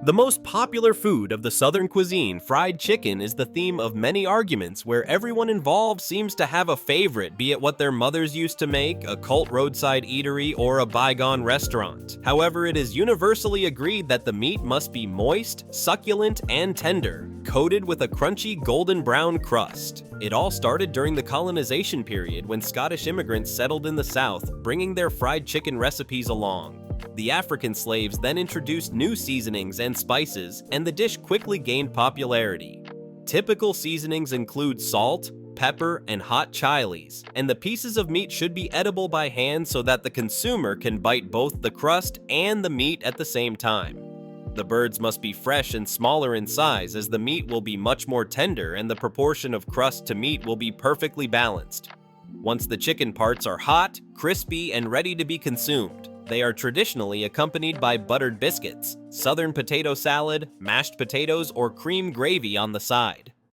The most popular food of the Southern cuisine, fried chicken, is the theme of many arguments where everyone involved seems to have a favorite, be it what their mothers used to make, a cult roadside eatery, or a bygone restaurant. However, it is universally agreed that the meat must be moist, succulent, and tender, coated with a crunchy golden brown crust. It all started during the colonization period when Scottish immigrants settled in the South, bringing their fried chicken recipes along. The African slaves then introduced new seasonings and spices, and the dish quickly gained popularity. Typical seasonings include salt, pepper, and hot chiles, and the pieces of meat should be edible by hand so that the consumer can bite both the crust and the meat at the same time. The birds must be fresh and smaller in size, as the meat will be much more tender and the proportion of crust to meat will be perfectly balanced. Once the chicken parts are hot, crispy, and ready to be consumed, they are traditionally accompanied by buttered biscuits, southern potato salad, mashed potatoes, or cream gravy on the side.